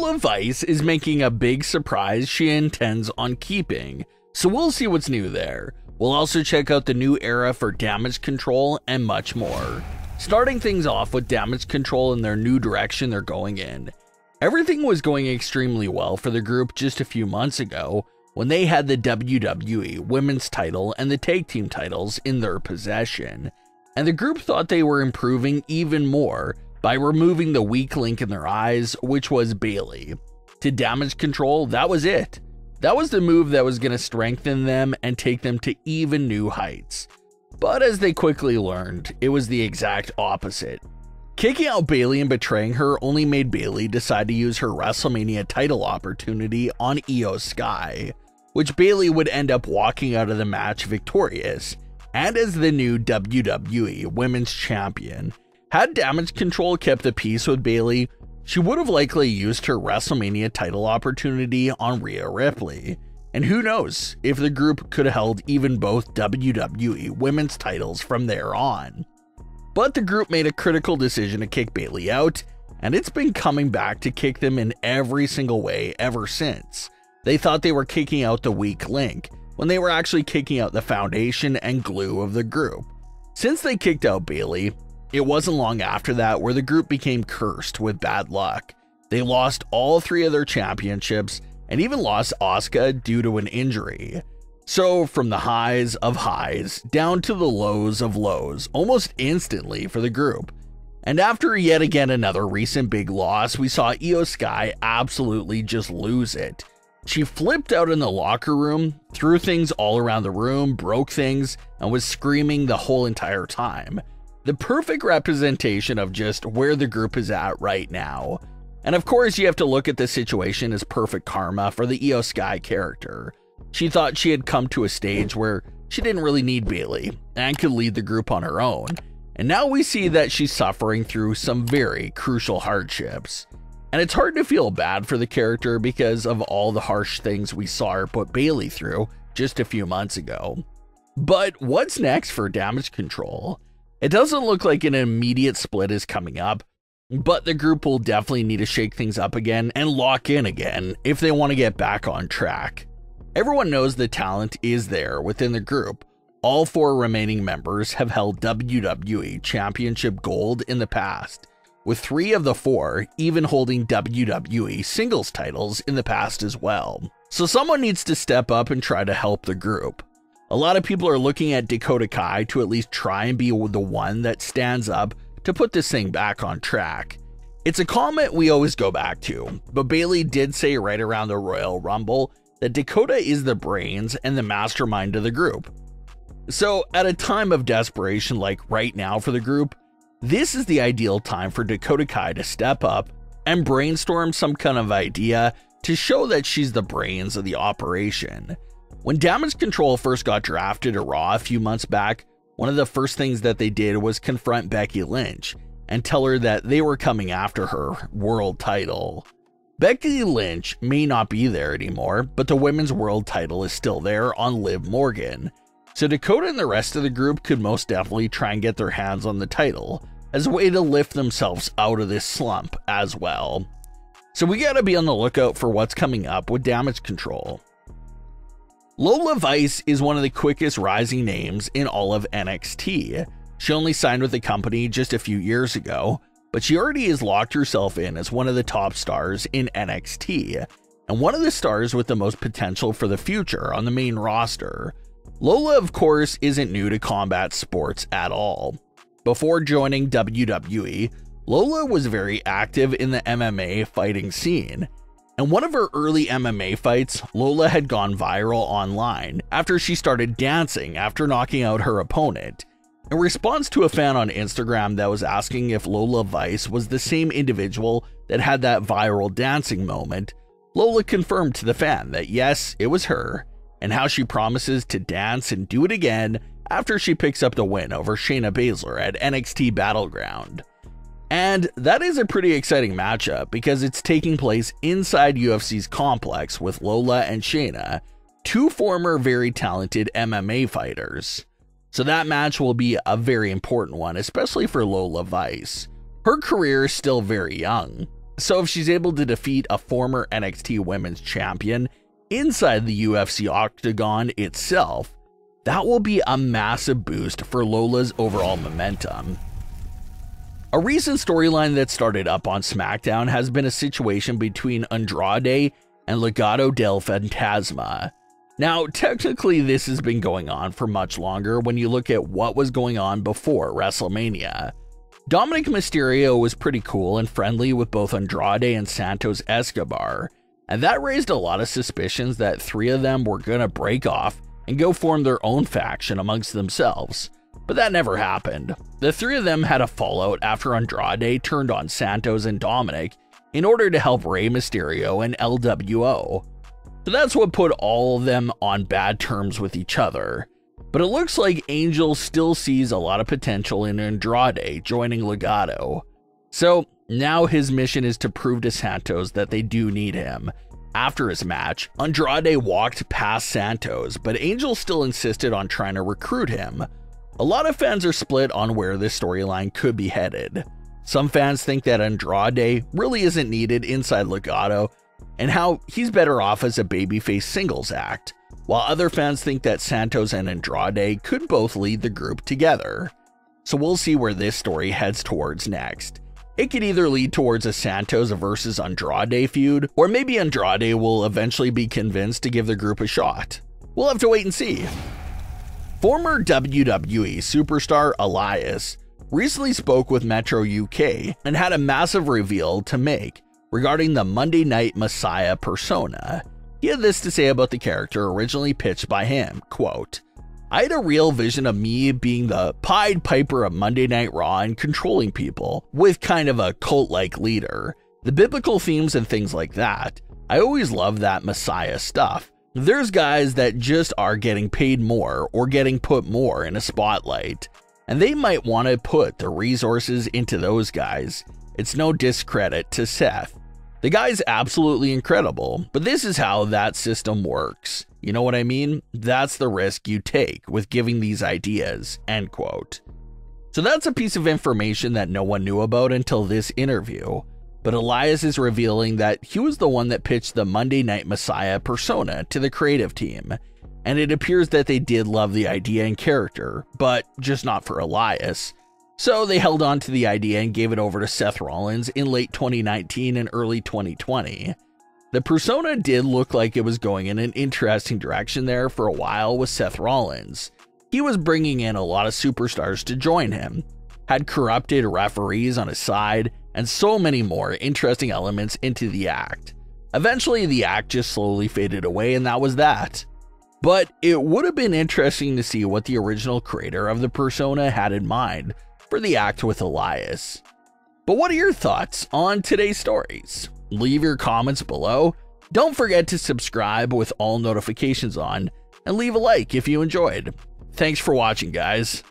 Lola Vice is making a big surprise she intends on keeping, so we'll see what's new there. We'll also check out the new era for Damage Control and much more. Starting things off with Damage Control and their new direction they're going in. Everything was going extremely well for the group just a few months ago when they had the WWE Women's title and the Tag Team titles in their possession, and the group thought they were improving even more by removing the weak link in their eyes, which was Bayley. To Damage Control, that was it. That was the move that was going to strengthen them and take them to even new heights. But as they quickly learned, it was the exact opposite. Kicking out Bayley and betraying her only made Bayley decide to use her WrestleMania title opportunity on Io Sky, which Bayley would end up walking out of the match victorious and as the new WWE Women's Champion. Had Damage Control kept the peace with Bayley, she would have likely used her WrestleMania title opportunity on Rhea Ripley. And who knows if the group could have held even both WWE Women's titles from there on. But the group made a critical decision to kick Bayley out, and it's been coming back to kick them in every single way ever since. They thought they were kicking out the weak link, when they were actually kicking out the foundation and glue of the group. Since they kicked out Bayley, it wasn't long after that where the group became cursed with bad luck. They lost all 3 of their championships, and even lost Asuka due to an injury. So from the highs of highs down to the lows of lows almost instantly for the group. And after yet again another recent big loss, we saw Io Sky absolutely just lose it. She flipped out in the locker room, threw things all around the room, broke things, and was screaming the whole entire time. The perfect representation of just where the group is at right now. And of course you have to look at this situation as perfect karma for the Io Sky character. She thought she had come to a stage where she didn't really need Bayley and could lead the group on her own. And now we see that she's suffering through some very crucial hardships. And it's hard to feel bad for the character because of all the harsh things we saw her put Bayley through just a few months ago. But what's next for Damage Control? It doesn't look like an immediate split is coming up, but the group will definitely need to shake things up again and lock in again if they want to get back on track. Everyone knows the talent is there within the group. All 4 remaining members have held WWE Championship Gold in the past, with 3 of the 4 even holding WWE singles titles in the past as well. So someone needs to step up and try to help the group. A lot of people are looking at Dakota Kai to at least try and be the one that stands up to put this thing back on track. It's a comment we always go back to, but Bayley did say right around the Royal Rumble that Dakota is the brains and the mastermind of the group. So at a time of desperation like right now for the group, this is the ideal time for Dakota Kai to step up and brainstorm some kind of idea to show that she's the brains of the operation. When Damage Control first got drafted to Raw a few months back, one of the first things that they did was confront Becky Lynch and tell her that they were coming after her world title. Becky Lynch may not be there anymore, but the women's world title is still there on Liv Morgan. So Dakota and the rest of the group could most definitely try and get their hands on the title as a way to lift themselves out of this slump as well. So we gotta be on the lookout for what's coming up with Damage Control. Lola Vice is one of the quickest rising names in all of NXT. She only signed with the company just a few years ago, but she already has locked herself in as one of the top stars in NXT, and one of the stars with the most potential for the future on the main roster. Lola, of course, isn't new to combat sports at all. Before joining WWE, Lola was very active in the MMA fighting scene. And one of her early MMA fights, Lola had gone viral online after she started dancing after knocking out her opponent. In response to a fan on Instagram that was asking if Lola Vice was the same individual that had that viral dancing moment, Lola confirmed to the fan that yes, it was her, and how she promises to dance and do it again after she picks up the win over Shayna Baszler at NXT Battleground. And that is a pretty exciting matchup because it's taking place inside UFC's complex with Lola and Shayna, 2 former very talented MMA fighters. So that match will be a very important one, especially for Lola Vice. Her career is still very young, So if she's able to defeat a former NXT Women's Champion inside the UFC Octagon itself, that will be a massive boost for Lola's overall momentum. A recent storyline that started up on Smackdown has been a situation between Andrade and Legado del Fantasma. Now, technically this has been going on for much longer when you look at what was going on before WrestleMania. Dominic Mysterio was pretty cool and friendly with both Andrade and Santos Escobar, and that raised a lot of suspicions that three of them were gonna break off and go form their own faction amongst themselves. But that never happened. The three of them had a fallout after Andrade turned on Santos and Dominic in order to help Rey Mysterio and LWO. So that's what put all of them on bad terms with each other. But it looks like Angel still sees a lot of potential in Andrade joining Legado. So now his mission is to prove to Santos that they do need him. After his match, Andrade walked past Santos, but Angel still insisted on trying to recruit him. A lot of fans are split on where this storyline could be headed. Some fans think that Andrade really isn't needed inside Legado, and how he's better off as a babyface singles act, while other fans think that Santos and Andrade could both lead the group together. So we'll see where this story heads towards next. It could either lead towards a Santos versus Andrade feud, or maybe Andrade will eventually be convinced to give the group a shot. We'll have to wait and see. Former WWE superstar Elias recently spoke with Metro UK and had a massive reveal to make regarding the Monday Night Messiah persona. He had this to say about the character originally pitched by him, quote, "I had a real vision of me being the Pied Piper of Monday Night Raw and controlling people, with kind of a cult-like leader. The biblical themes and things like that. I always loved that Messiah stuff. There's guys that just are getting paid more or getting put more in a spotlight, and they might want to put the resources into those guys. It's no discredit to Seth. The guy's absolutely incredible, but this is how that system works. You know what I mean? That's the risk you take with giving these ideas," end quote. So that's a piece of information that no one knew about until this interview. But Elias is revealing that he was the one that pitched the Monday Night Messiah persona to the creative team, and it appears that they did love the idea and character, but just not for Elias. So they held on to the idea and gave it over to Seth Rollins in late 2019 and early 2020. The persona did look like it was going in an interesting direction there for a while with Seth Rollins. He was bringing in a lot of superstars to join him, had corrupted referees on his side, and so many more interesting elements into the act. Eventually, the act just slowly faded away, and that was that. But it would have been interesting to see what the original creator of the persona had in mind for the act with Elias. But what are your thoughts on today's stories? Leave your comments below. Don't forget to subscribe with all notifications on, and leave a like if you enjoyed. Thanks for watching, guys.